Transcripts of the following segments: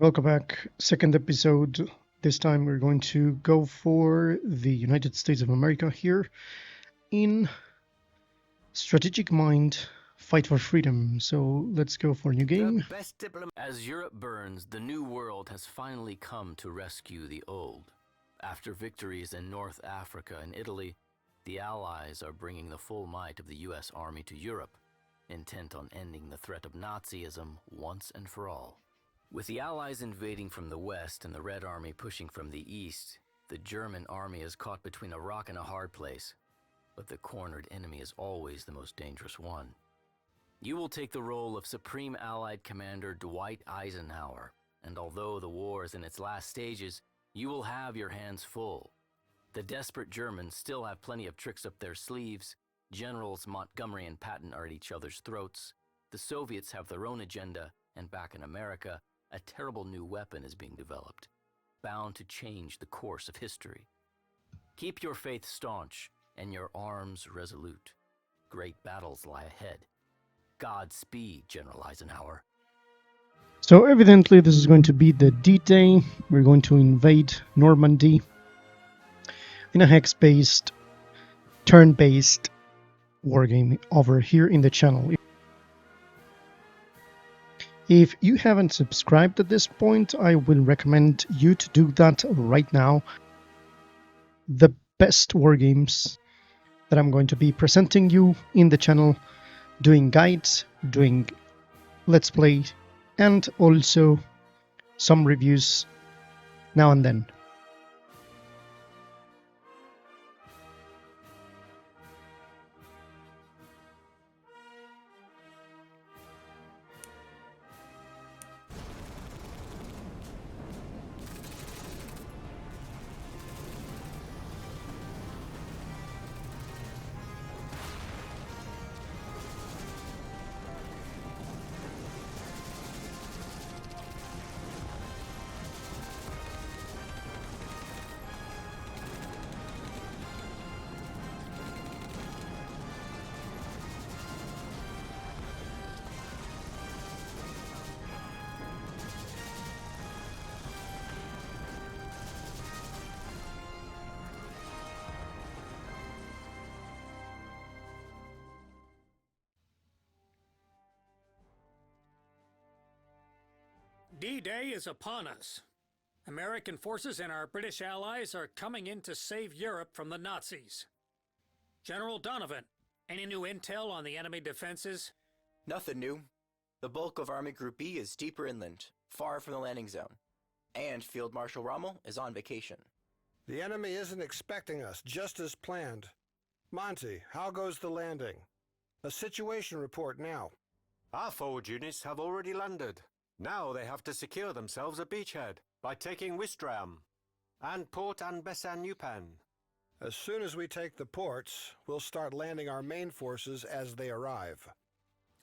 Welcome back. Second episode. This time we're going to go for the United States of America here in Strategic Mind Fight for Freedom. So let's go for a new game. As Europe burns, the New World has finally come to rescue the old. After victories in North Africa and Italy, the Allies are bringing the full might of the U.S. Army to Europe, intent on ending the threat of Nazism once and for all. With the Allies invading from the west and the Red Army pushing from the east, the German army is caught between a rock and a hard place. But the cornered enemy is always the most dangerous one. You will take the role of Supreme Allied Commander Dwight Eisenhower, and although the war is in its last stages, you will have your hands full. The desperate Germans still have plenty of tricks up their sleeves. Generals Montgomery and Patton are at each other's throats. The Soviets have their own agenda, and back in America, a terrible new weapon is being developed, bound to change the course of history. Keep your faith staunch and your arms resolute. Great battles lie ahead. Godspeed, General Eisenhower. So evidently this is going to be the D-Day. We're going to invade Normandy in a hex-based, turn-based wargame over here in the channel. If you haven't subscribed at this point, I will recommend you to do that right now. The best wargames that I'm going to be presenting you in the channel, doing guides, doing let's play, and also some reviews now and then. D-Day is upon us. American forces and our British allies are coming in to save Europe from the Nazis. General Donovan, any new intel on the enemy defenses? Nothing new. The bulk of Army Group B is deeper inland, far from the landing zone. And Field Marshal Rommel is on vacation. The enemy isn't expecting us, just as planned. Monty, how goes the landing? A situation report now. Our forward units have already landed. Now they have to secure themselves a beachhead by taking Ouistreham and Port and Bessin-Upan. As soon as we take the ports, we'll start landing our main forces as they arrive.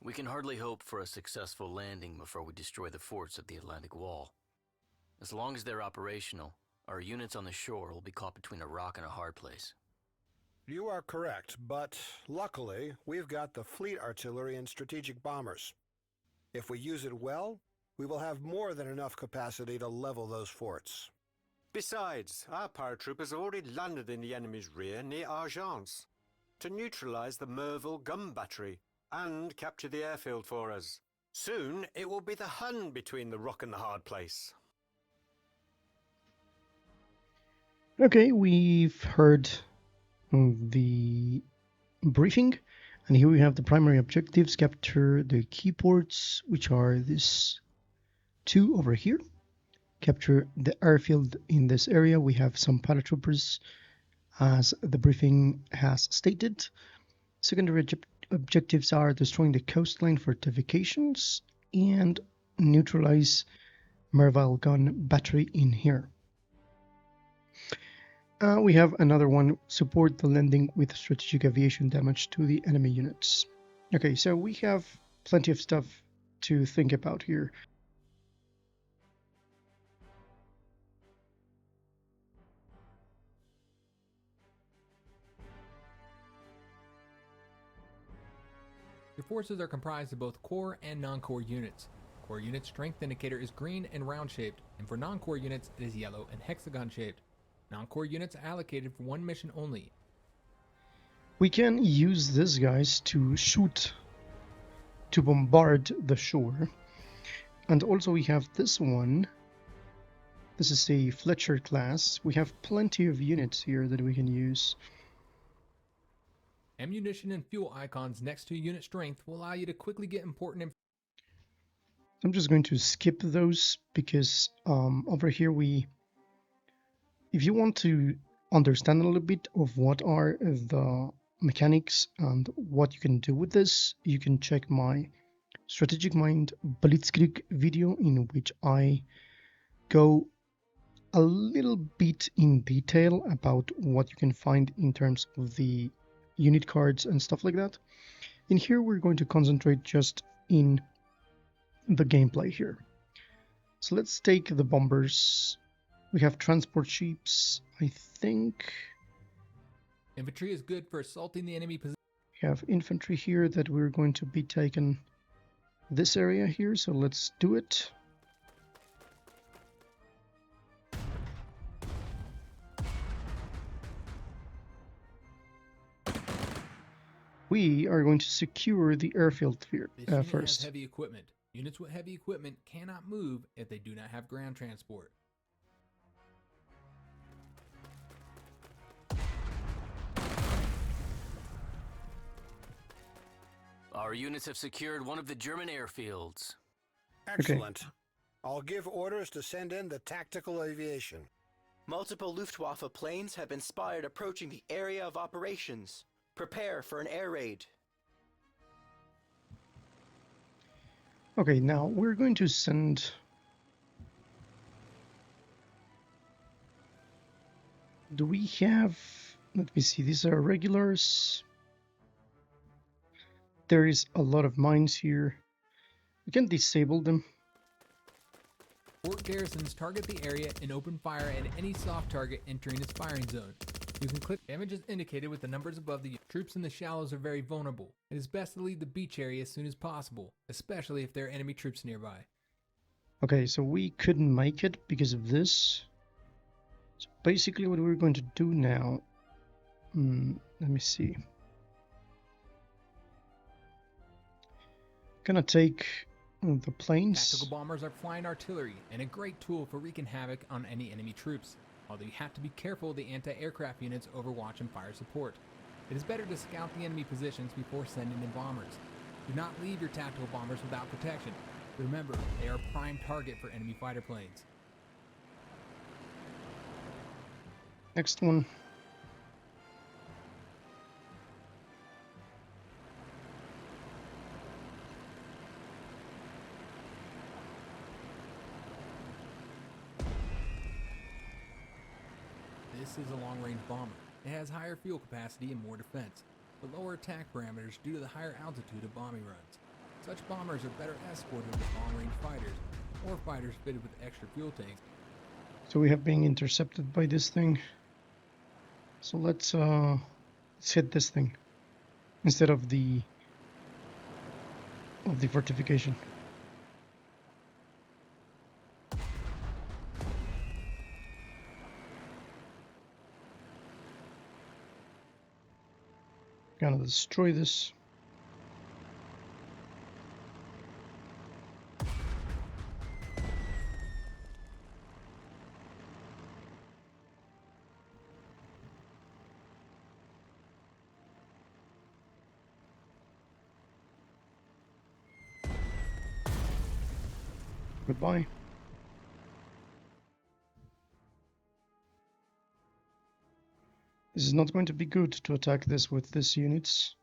We can hardly hope for a successful landing before we destroy the forts of the Atlantic Wall. As long as they're operational, our units on the shore will be caught between a rock and a hard place. You are correct, but luckily, we've got the fleet artillery and strategic bombers. If we use it well, we will have more than enough capacity to level those forts. Besides, our paratroopers have already landed in the enemy's rear near Argence to neutralize the Merville gun battery and capture the airfield for us. Soon, it will be the Hun between the rock and the hard place. Okay, we've heard the briefing, and here we have the primary objectives. Capture the key ports, which are these two over here. Capture the airfield in this area. We have some paratroopers, as the briefing has stated. Secondary objectives are destroying the coastline fortifications and neutralize Merville gun battery in here. We have another one, support the landing with strategic aviation damage to the enemy units. Okay, so we have plenty of stuff to think about here. Your forces are comprised of both core and non-core units. Core unit strength indicator is green and round shaped, and for non-core units it is yellow and hexagon shaped. Non-core units are allocated for one mission only. We can use these guys to shoot, to bombard the shore. And also we have this one. This is a Fletcher class. We have plenty of units here that we can use. Ammunition and fuel icons next to unit strength will allow you to quickly get important information. I'm just going to skip those because over here if you want to understand a little bit of what are the mechanics and what you can do with this, you can check my Strategic Mind Blitzkrieg video in which I go a little bit in detail about what you can find in terms of the unit cards and stuff like that. In here we're going to concentrate just in the gameplay here. So let's take the bombers. We have transport ships, I think. Infantry is good for assaulting the enemy position. We have infantry here that we're going to be taking this area here, so let's do it. We are going to secure the airfield here, This unit first. has heavy equipment. Units with heavy equipment cannot move if they do not have ground transport. Our units have secured one of the German airfields. Excellent. I'll give orders to send in the tactical aviation. Multiple Luftwaffe planes have been spotted approaching the area of operations. Prepare for an air raid. Okay, now we're going to send... Do we have... Let me see, these are regulars. There is a lot of mines here. We can disable them. Fort garrisons target the area and open fire at any soft target entering its firing zone. You can click damage as indicated with the numbers above the troops in the shallows are very vulnerable. It is best to leave the beach area as soon as possible, especially if there are enemy troops nearby. Okay, so we couldn't make it because of this. So basically what we're going to do now... let me see. Gonna take the planes. Tactical bombers are flying artillery and a great tool for wreaking havoc on any enemy troops, although you have to be careful of the anti-aircraft units Overwatch and fire support. It is better to scout the enemy positions before sending in bombers. Do not leave your tactical bombers without protection. Remember, they are a prime target for enemy fighter planes. Next one. This is a long-range bomber. It has higher fuel capacity and more defense, but lower attack parameters due to the higher altitude of bombing runs. Such bombers are better escorted with long-range fighters, or fighters fitted with extra fuel tanks. So we have been intercepted by this thing. So let's hit this thing instead of the fortification. Gonna destroy this. Goodbye. This is not going to be good to attack this with these units.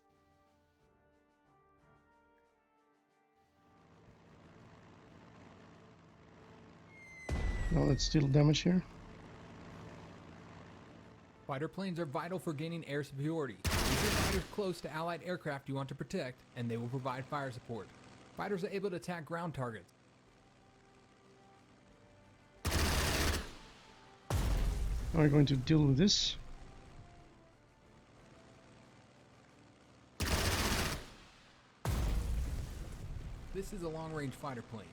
Now let's deal damage here. Fighter planes are vital for gaining air superiority. Keep your fighters close to allied aircraft you want to protect, and they will provide fire support. Fighters are able to attack ground targets. Now we're going to deal with this. This is a long-range fighter plane.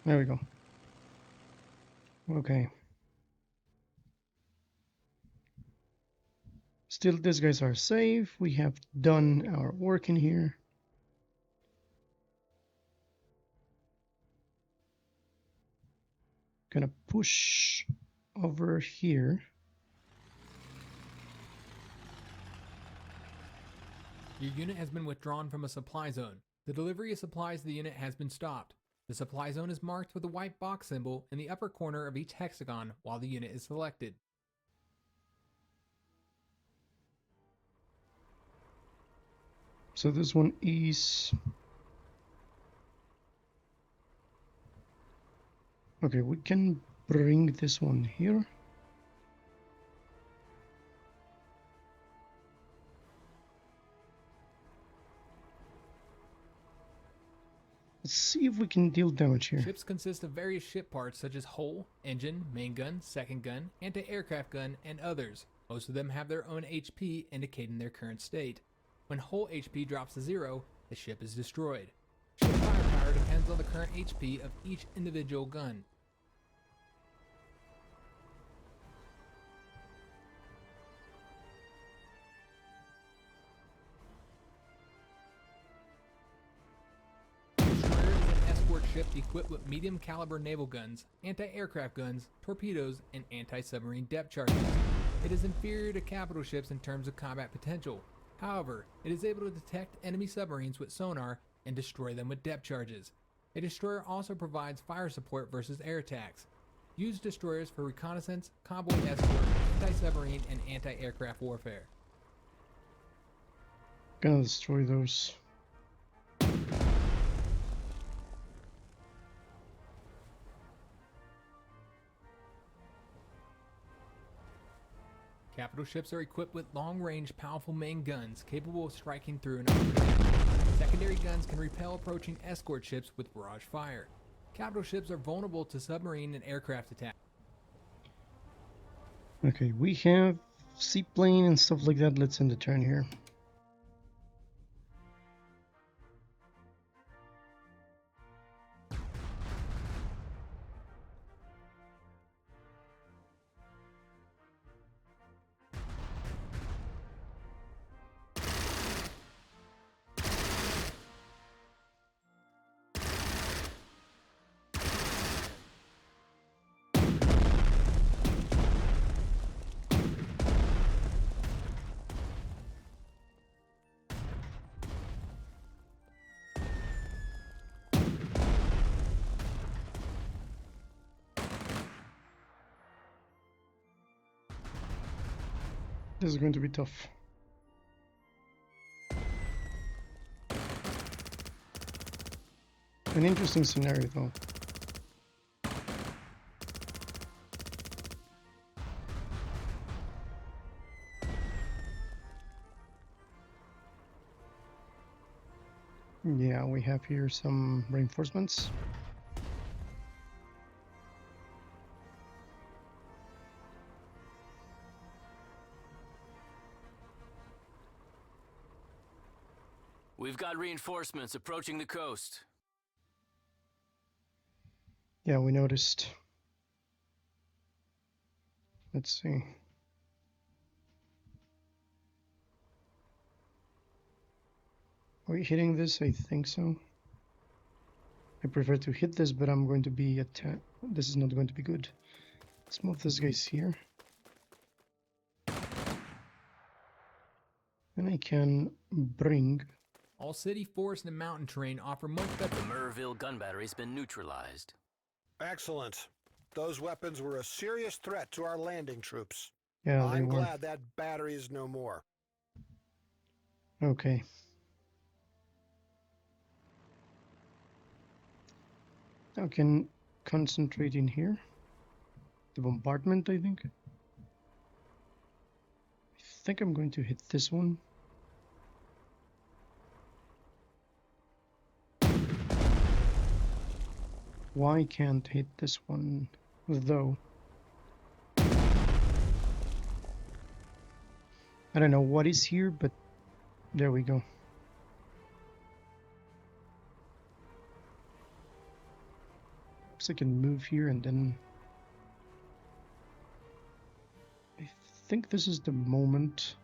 There we go. Okay. Still, these guys are safe. We have done our work in here. Gonna push over here. Your unit has been withdrawn from a supply zone. The delivery of supplies to the unit has been stopped. The supply zone is marked with a white box symbol in the upper corner of each hexagon while the unit is selected. So this one is... Okay, we can bring this one here. Let's see if we can deal damage here. Ships consist of various ship parts such as hull, engine, main gun, second gun, anti-aircraft gun, and others. Most of them have their own HP indicating their current state. When hull HP drops to 0, the ship is destroyed. Ship firepower depends on the current HP of each individual gun. Ship equipped with medium caliber naval guns, anti-aircraft guns, torpedoes, and anti-submarine depth charges. It is inferior to capital ships in terms of combat potential. However, it is able to detect enemy submarines with sonar and destroy them with depth charges. A destroyer also provides fire support versus air attacks. Use destroyers for reconnaissance, convoy escort, anti-submarine, and anti-aircraft warfare. Gonna destroy those. Capital ships are equipped with long-range, powerful main guns capable of striking through an object. Secondary guns can repel approaching escort ships with barrage fire. Capital ships are vulnerable to submarine and aircraft attacks. Okay, we have seaplane and stuff like that. Let's end the turn here. This is going to be tough. An interesting scenario, though. Yeah, we have here some reinforcements. We've got reinforcements approaching the coast. Yeah, we noticed. Let's see. Are we hitting this? I think so. I prefer to hit this, but I'm going to be attacked. This is not going to be good. Let's move this guys here. And I can bring... All city, forest, and mountain terrain offer much better. The Merville gun battery's been neutralized. Excellent. Those weapons were a serious threat to our landing troops. Yeah, I'm they were. glad that battery is no more. Okay. Now I can concentrate in here. The bombardment, I think. I think I'm going to hit this one. Why can't hit this one, though? I don't know what is here, but there we go. I can move here and then... I think this is the moment.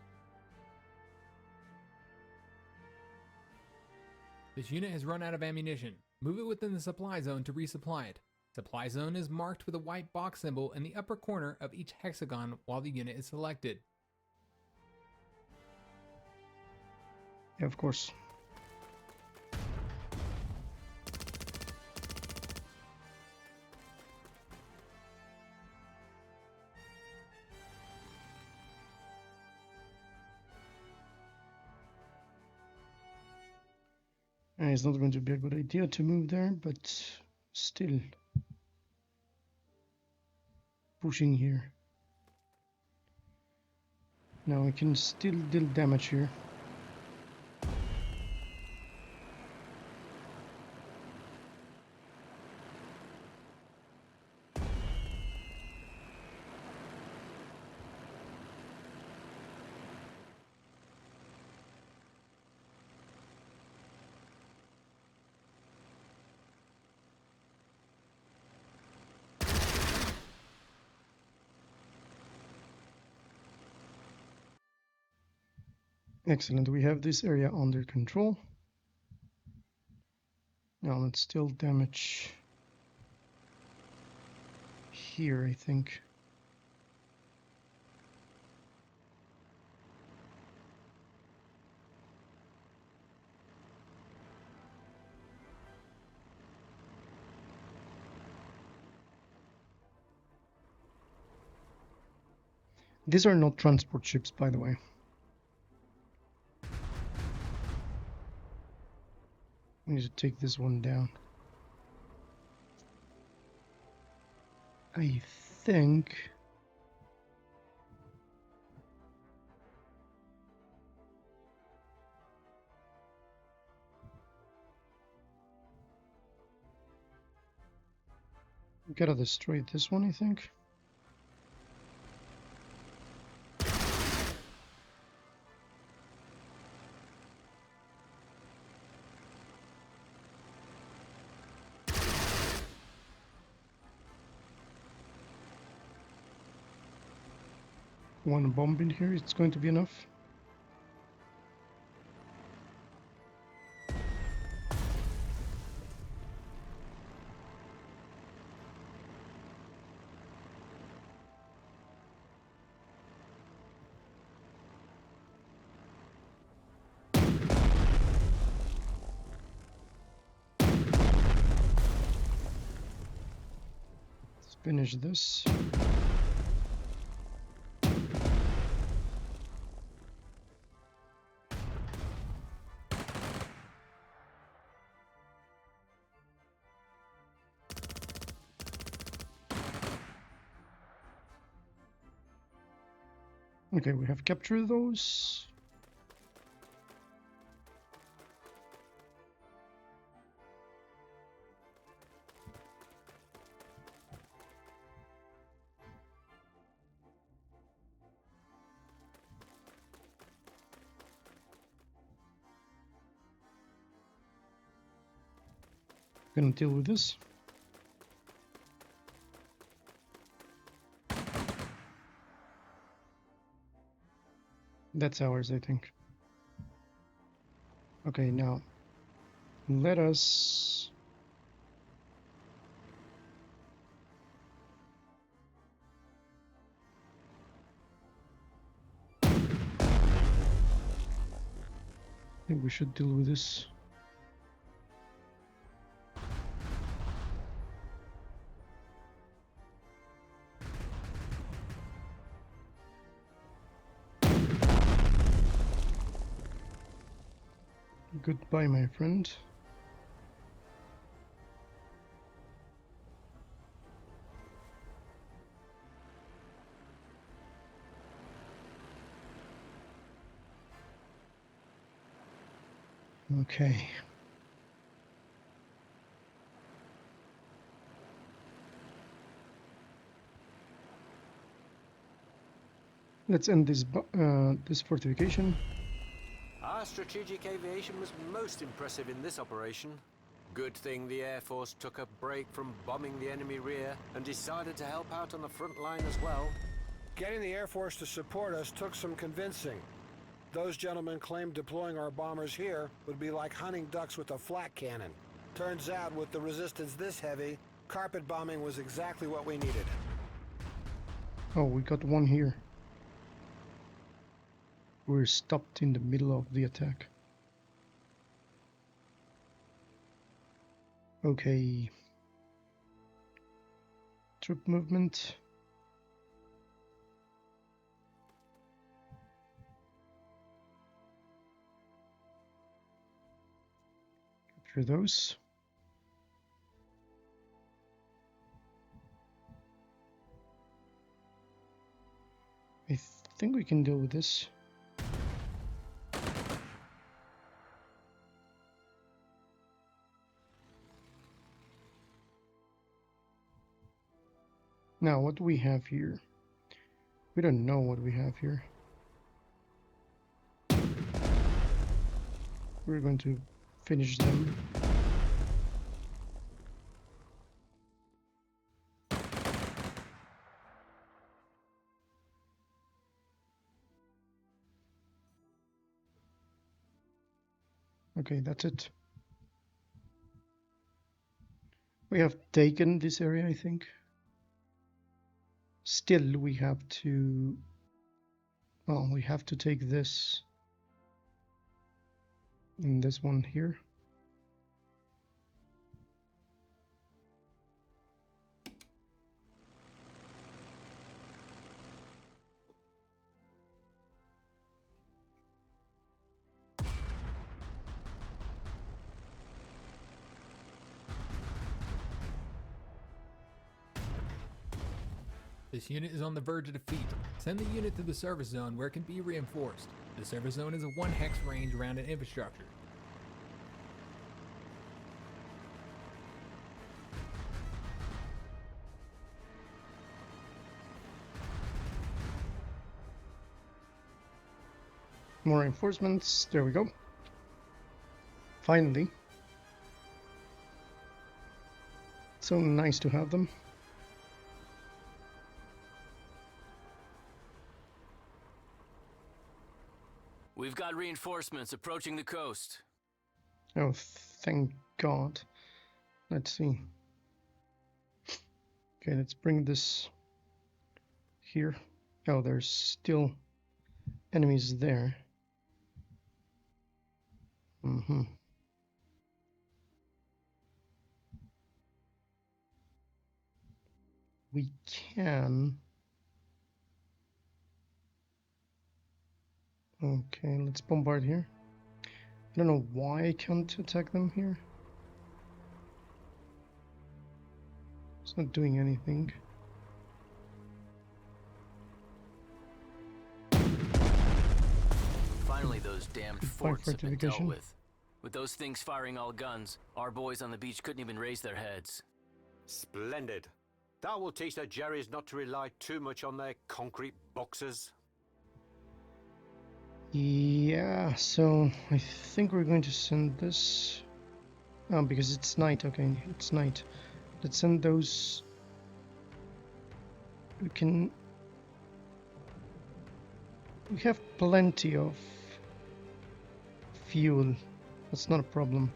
This unit has run out of ammunition. Move it within the supply zone to resupply it. Supply zone is marked with a white box symbol in the upper corner of each hexagon while the unit is selected. Yeah, of course. It's not going to be a good idea to move there, but still pushing here. Now I can still deal damage here. Excellent, we have this area under control. Now let's still damage here, I think. These are not transport ships, by the way. I need to take this one down. I think... gotta destroy this one, I think. One bomb in here, it's going to be enough. Let's finish this. Okay, we have captured those. Gonna deal with this. That's ours, I think. Okay, now let us I think we should deal with this. Goodbye, my friend. Okay. Let's end this fortification. Our strategic aviation was most impressive in this operation. Good thing the Air Force took a break from bombing the enemy rear and decided to help out on the front line as well. Getting the Air Force to support us took some convincing. Those gentlemen claimed deploying our bombers here would be like hunting ducks with a flak cannon. Turns out, with the resistance this heavy, carpet bombing was exactly what we needed. Oh, we got one here. We're stopped in the middle of the attack. Okay. Troop movement. Capture those. I think we can deal with this. Now, what do we have here? We don't know what we have here. We're going to finish them. Okay, that's it. We have taken this area, I think. Still, we have to... Well, we have to take this. And this one here. This unit is on the verge of defeat. Send the unit to the service zone where it can be reinforced. The service zone is a 1 hex range around an infrastructure. More reinforcements. There we go. Finally. So nice to have them. We've got reinforcements approaching the coast. Oh, thank God. Let's see. Okay, let's bring this here. Oh, there's still enemies there. We can... Okay, let's bombard here. I don't know why I can't attack them here. It's not doing anything. Finally, those damned Goodbye, forts have been dealt fortification. with. With those things firing all guns, our boys on the beach couldn't even raise their heads. Splendid. That will teach the Jerrys not to rely too much on their concrete boxes. Yeah, so I think we're going to send this... Oh, because it's night. Okay, it's night. Let's send those... We can... We have plenty of fuel. That's not a problem.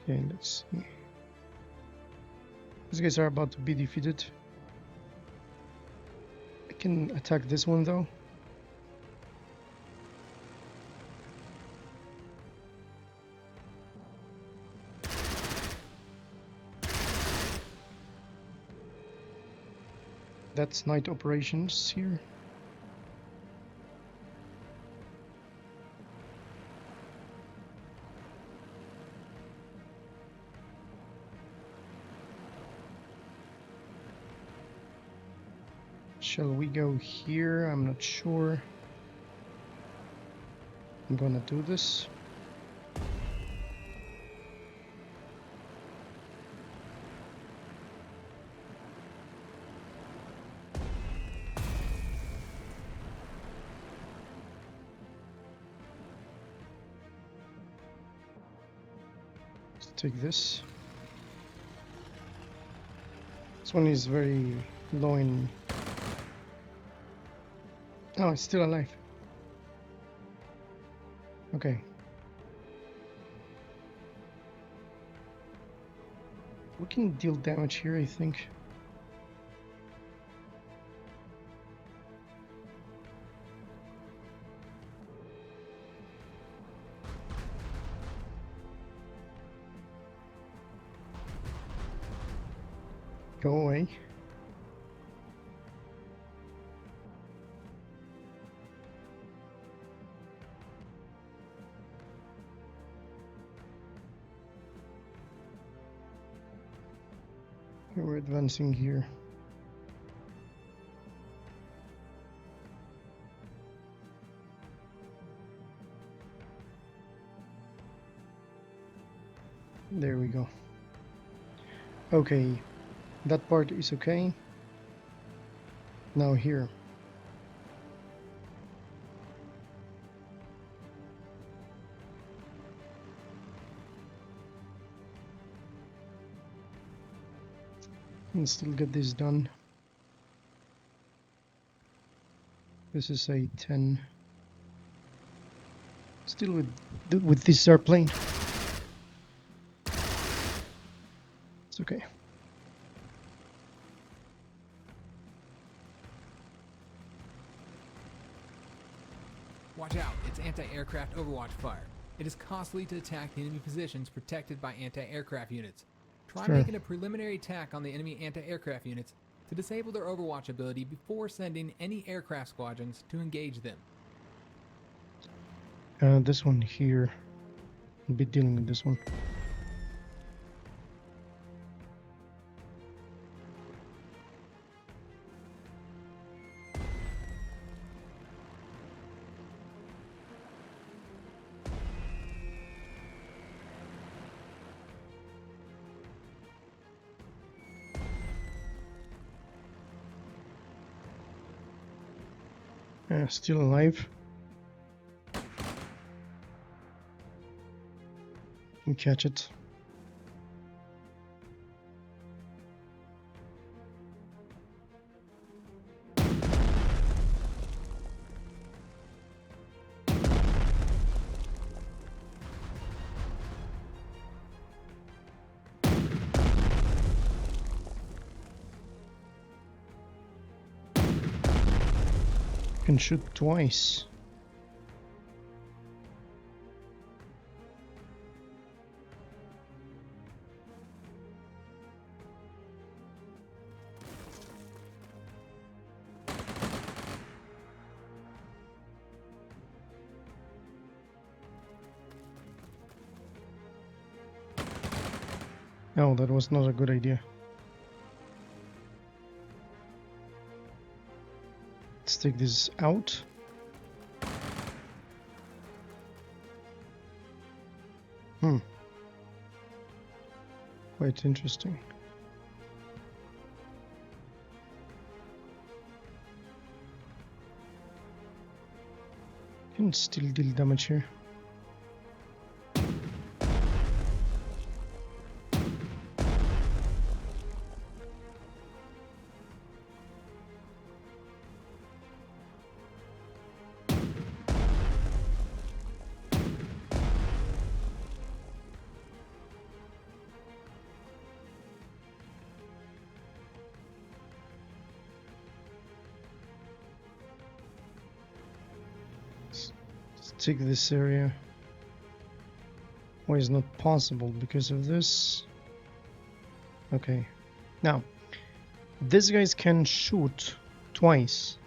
Okay, let's see. These guys are about to be defeated. I can attack this one though. That's night operations here. Shall we go here? I'm not sure. I'm gonna do this. Take this. This one is very low in... Oh, it's still alive. Okay. We can deal damage here, I think. Go away. Okay, we're advancing here. There we go. Okay, that part is okay. Now here. Can still get this done. This is a 10. Still with this airplane. It's okay. Watch out, it's anti-aircraft overwatch fire. It is costly to attack the enemy positions protected by anti-aircraft units. Try Sure. making a preliminary attack on the enemy anti-aircraft units to disable their overwatch ability before sending any aircraft squadrons to engage them. This one here. I'll be dealing with this one. Still alive. Can catch it. Can shoot twice. No, that was not a good idea. Let's take this out. Quite interesting. Can still deal damage here. Take this area. Why is not possible because of this? Okay. Now, these guys can shoot twice.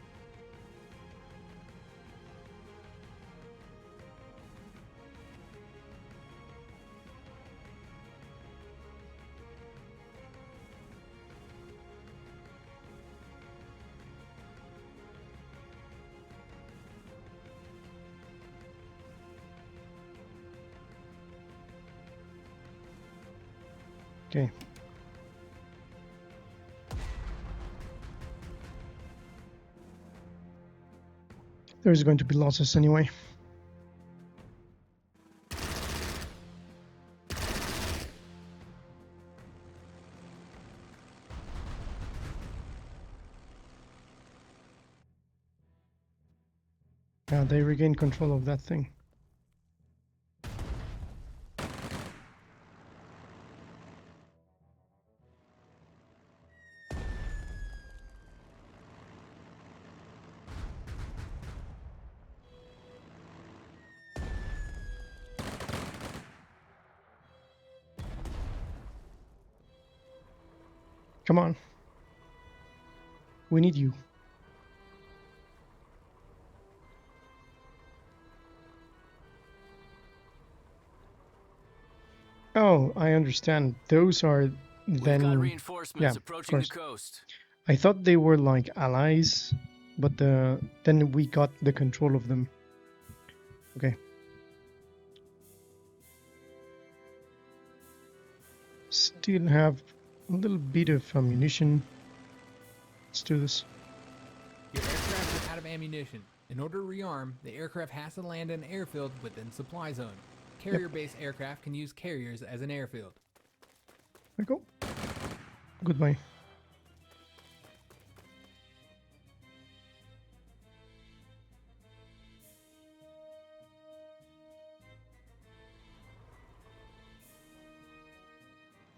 Okay. There's going to be losses anyway. Yeah, they regain control of that thing. Come on. We need you. Oh, I understand. Those are We've got then... reinforcements Yeah, of approaching the course. coast. I thought they were like allies, but then we got the control of them. Okay. Still have a little bit of ammunition. Let's do this. Your aircraft are out of ammunition. In order to rearm, the aircraft has to land in an airfield within supply zone. Carrier-based aircraft can use carriers as an airfield. There we go. Goodbye.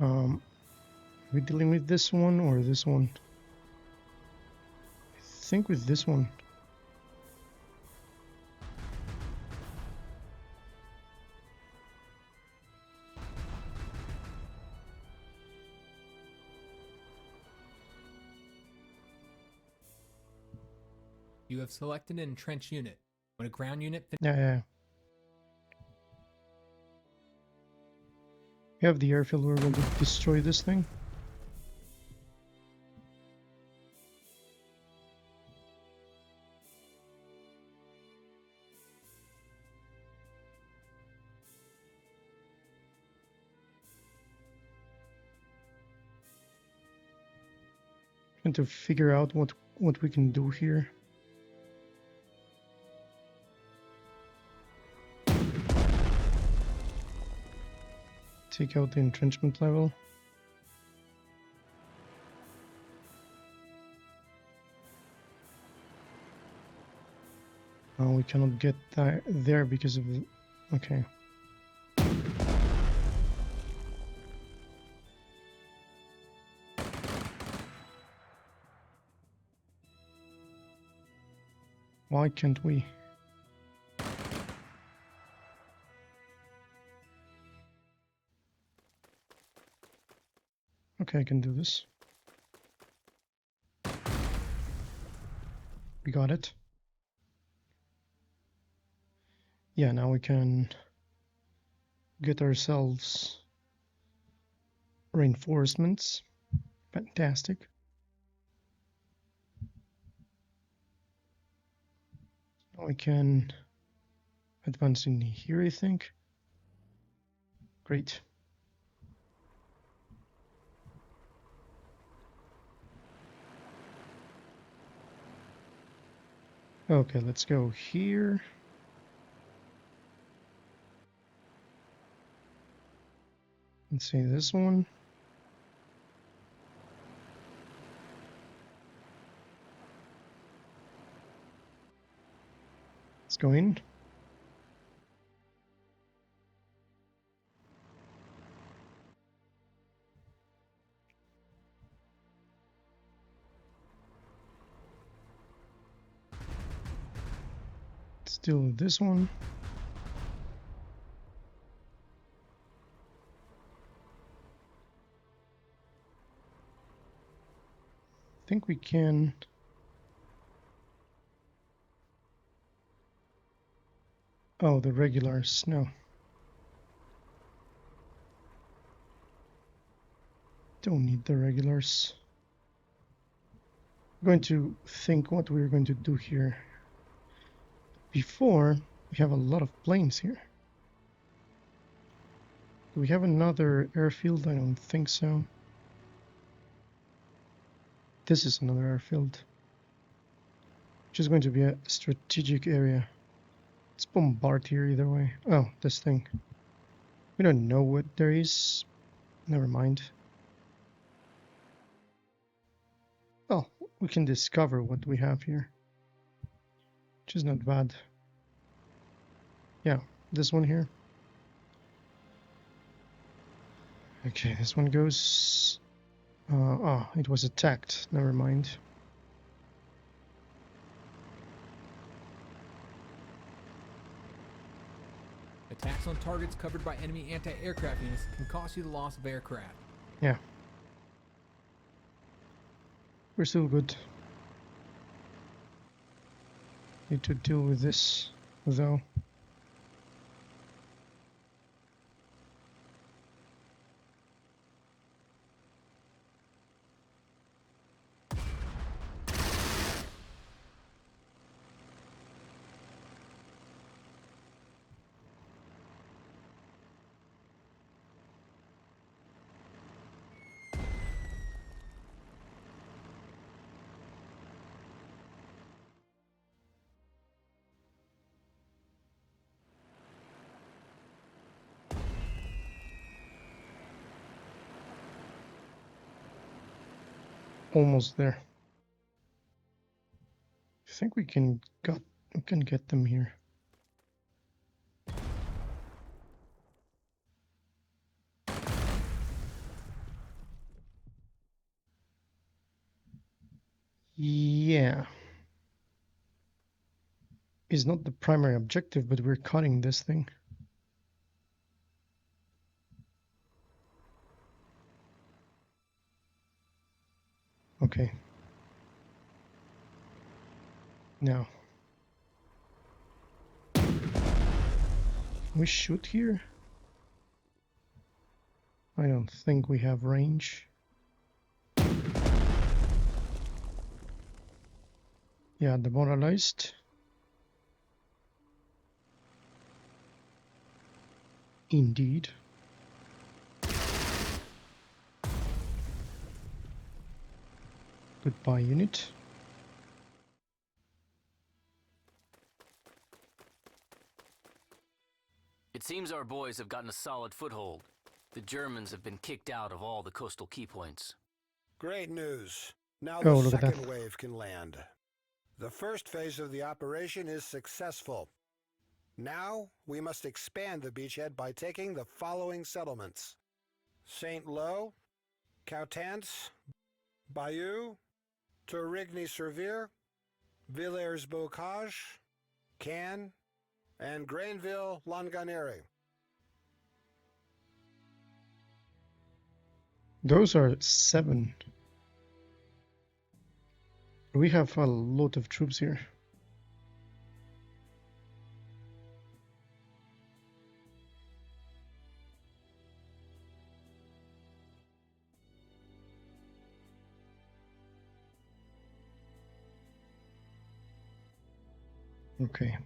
Are we dealing with this one or this one? I think with this one. You have selected an entrenched unit. When a ground unit Yeah. We have the airfield where we'll destroy this thing. And to figure out what we can do here. Take out the entrenchment level. Oh, we cannot get there because of the... Okay. Why can't we? Okay, I can do this. We got it. Yeah, now we can get ourselves reinforcements. Fantastic. Now we can advance in here, I think. Great. Okay, let's go here. Let's see this one. Let's go in. Let's do this one. I think we can... Oh, the regulars. No. Don't need the regulars. I'm going to think what we're going to do here. Before, we have a lot of planes here. Do we have another airfield? I don't think so. This is another airfield. Which is going to be a strategic area. Let's bombard here either way. Oh, this thing. We don't know what there is. Never mind. Well, we can discover what we have here. Which is not bad. Yeah, this one here. Okay, this one goes... it was attacked. Never mind. Attacks on targets covered by enemy anti-aircraft units can cost you the loss of aircraft. Yeah. We're still good. Need to deal with this, though. Almost there. I think we can get them here. Yeah. Is not the primary objective, but we're cutting this thing. Okay. Now. Can we shoot here? I don't think we have range. Yeah, demoralized. Indeed. Goodbye, unit. It seems our boys have gotten a solid foothold. The Germans have been kicked out of all the coastal key points. Great news. Now Oh, the look at that. second wave can land. The first phase of the operation is successful. Now we must expand the beachhead by taking the following settlements: Saint Lo, Coutances, Bayeux, Tourigny-sur-Vire, Villers-Bocage, Cannes, and Grainville-Langaneri. Those are 7. We have a lot of troops here. Okay.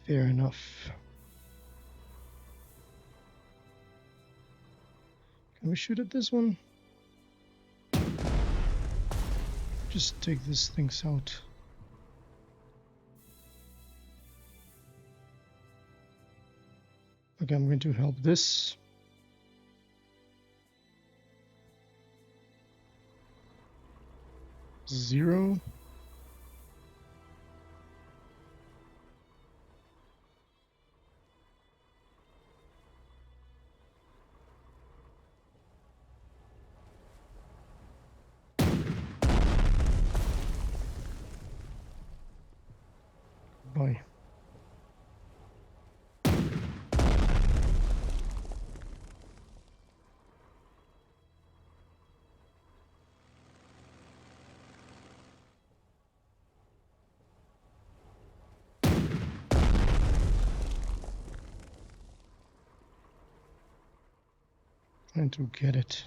Fair enough. Can we shoot at this one? Just take these things out. Okay, I'm going to help this. Zero. Bye. Trying to get it.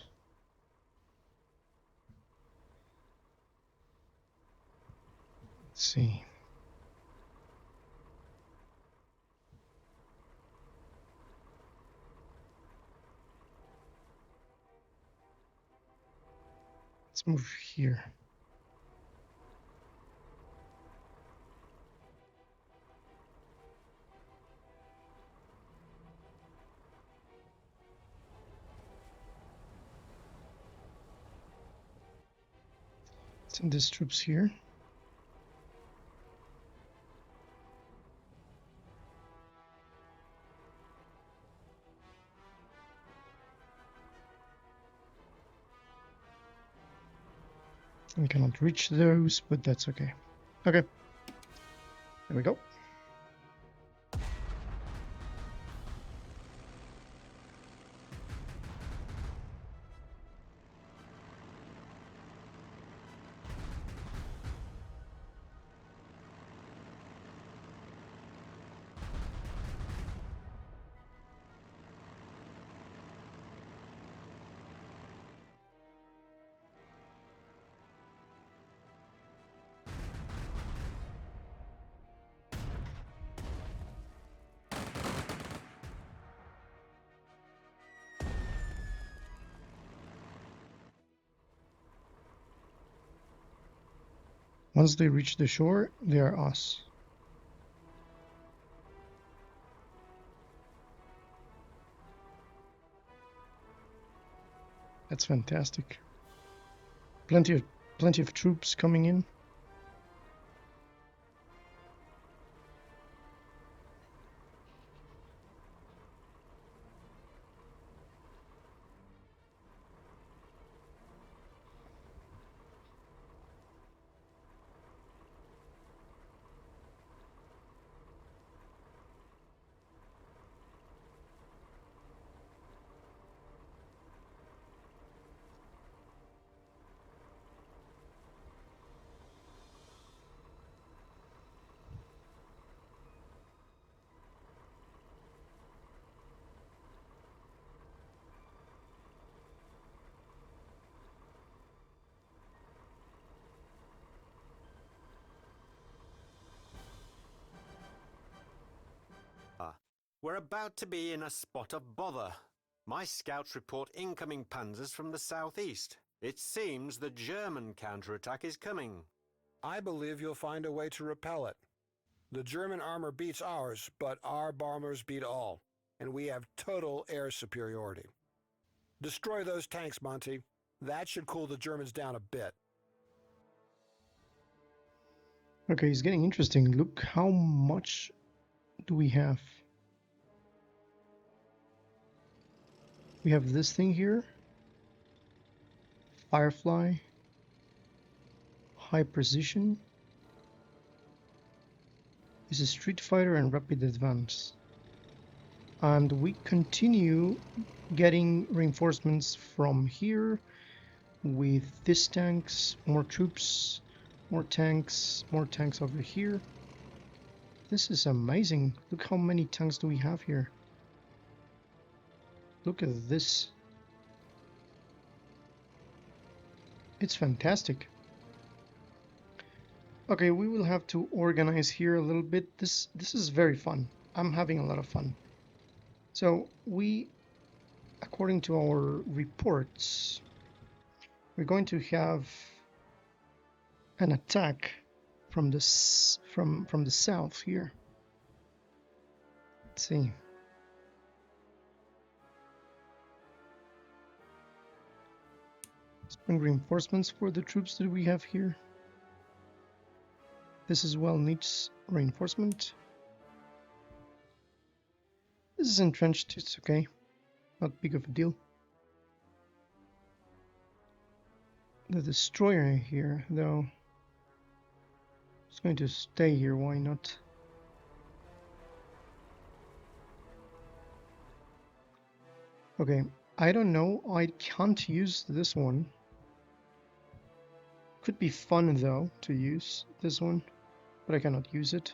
Let's see. Let's move here. Send these troops here. We cannot reach those, but that's okay. Okay. There we go. Once they reach the shore, they are us. That's fantastic. Plenty of troops coming in. We're about to be in a spot of bother. My scouts report incoming panzers from the southeast. It seems the German counterattack is coming. I believe you'll find a way to repel it. The German armor beats ours, but our bombers beat all, and we have total air superiority. Destroy those tanks, Monty. That should cool the Germans down a bit. Okay, it's getting interesting. Look, how much do we have? We have this thing here. Firefly. High precision. Is a street fighter and rapid advance. And we continue getting reinforcements from here with these tanks, more troops, more tanks over here. This is amazing. Look how many tanks do we have here. Look at this. It's fantastic. Okay, we will have to organize here a little bit. This is very fun. I'm having a lot of fun. So we, according to our reports, we're going to have an attack from the from the south here. Let's see. Spring reinforcements for the troops that we have here. This as well needs reinforcement. This is entrenched, it's okay. Not big of a deal. The destroyer here, though, is going to stay here, why not? Okay, I don't know, I can't use this one. Could be fun though to use this one, but I cannot use it.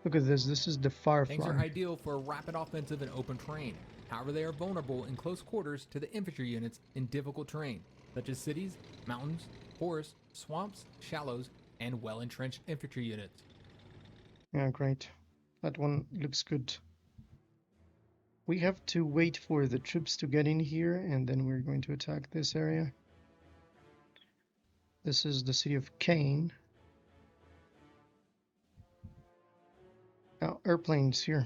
Look at this is the Firefly. Tanks are ideal for a rapid offensive in open terrain. However, they are vulnerable in close quarters to the infantry units in difficult terrain, such as cities, mountains, forests, swamps, shallows, and well-entrenched infantry units. Yeah, great. That one looks good. We have to wait for the troops to get in here, and then we're going to attack this area. This is the city of Kane. Now, airplanes here.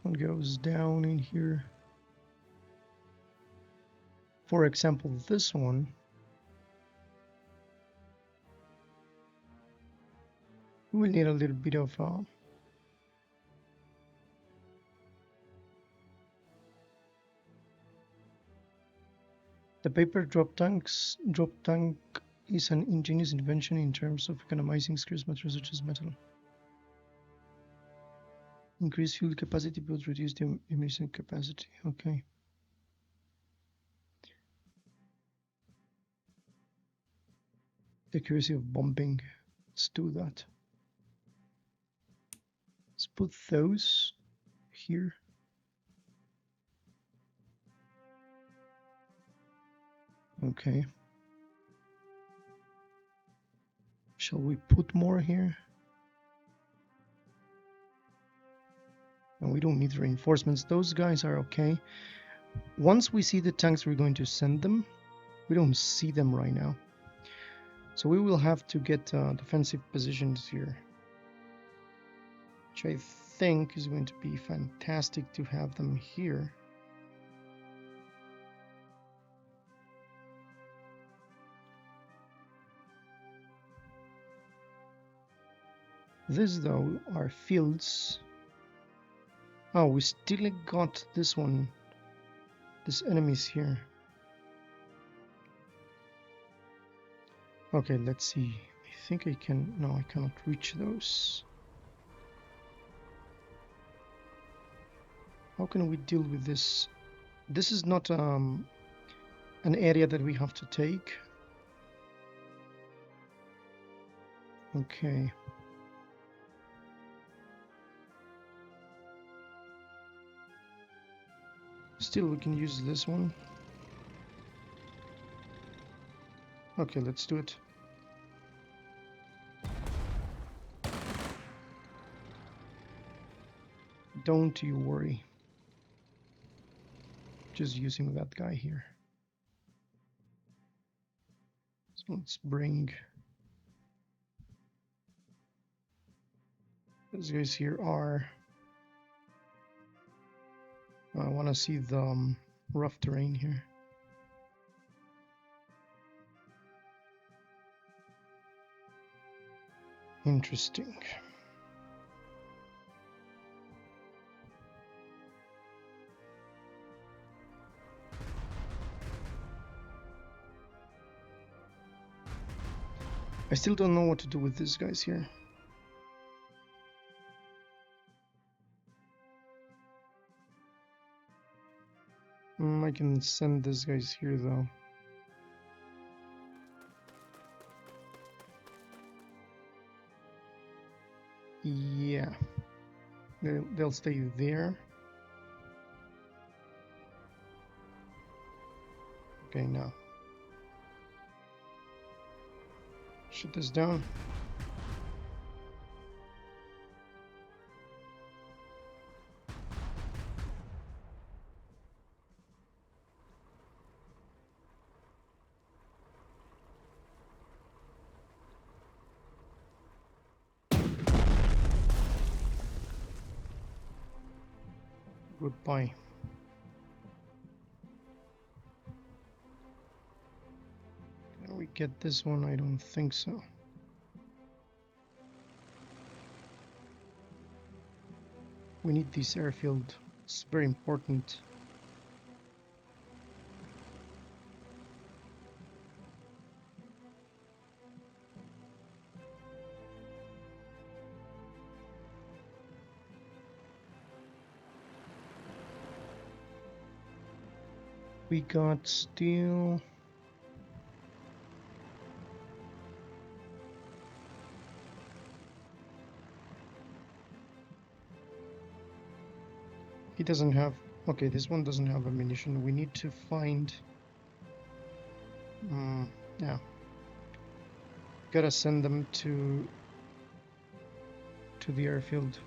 One goes down in here. For example, this one. We will need a little bit of the paper drop tank is an ingenious invention in terms of economizing scarce materials such as metal. Increase fuel capacity but reduce the emission capacity. Okay. The accuracy of bombing. Let's do that. Let's put those here. Okay. Shall we put more here? And we don't need reinforcements. Those guys are okay. Once we see the tanks, we're going to send them. We don't see them right now. So we will have to get defensive positions here. Which I think is going to be fantastic to have them here. This, though, are fields. Oh, we still got this one. This enemies here. Okay, let's see. I think I can... No, I cannot reach those. How can we deal with this? This is not an area that we have to take. Okay. Still, we can use this one. Okay, let's do it. Don't you worry. Just using that guy here. So let's bring those guys here are... I want to see the rough terrain here. Interesting. I still don't know what to do with these guys here. I can send these guys here though. Yeah. They'll stay there. Okay, now. Shut this down. Goodbye. Can we get this one? I don't think so. We need this airfield. It's very important. We got steel. He doesn't have... Okay, this one doesn't have ammunition. We need to find... yeah. Gotta send them to the airfield.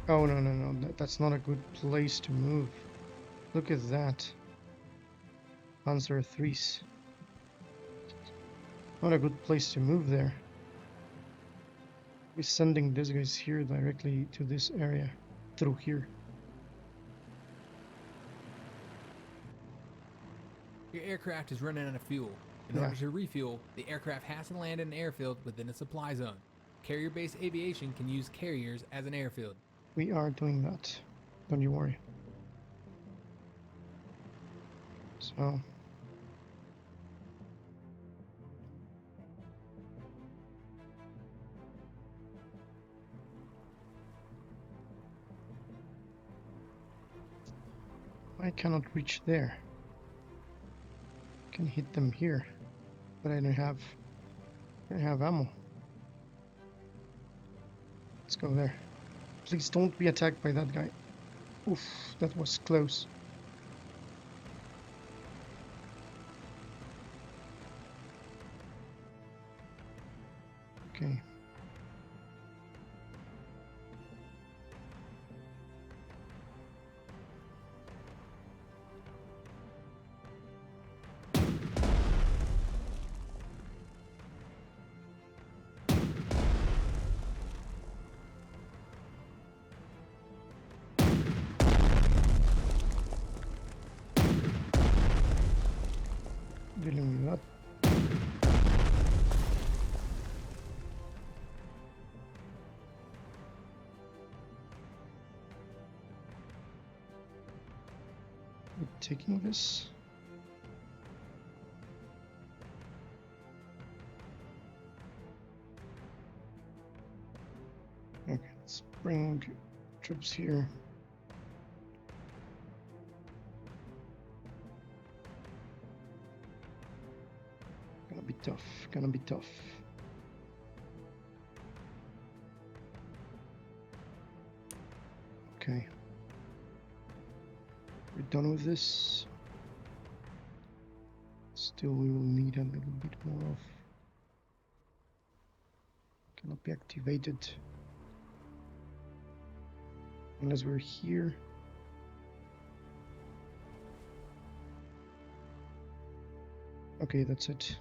Oh, no. That's not a good place to move. Look at that. Panzer IIIs. Not a good place to move there. We're sending these guys here directly to this area through here. Your aircraft is running out of fuel. In Yeah. order to refuel, the aircraft has to land in an airfield within a supply zone. Carrier-based aviation can use carriers as an airfield. We are doing that. Don't you worry. So I cannot reach there. I can hit them here, but I don't have ammo. Let's go there. Please don't be attacked by that guy. Oof, that was close. Okay. Dealing with that. We're taking this. Okay, let's bring troops here. Gonna be tough, gonna be tough. Okay. We're done with this. Still, we will need a little bit more of. Cannot be activated unless we're here. Okay, that's it.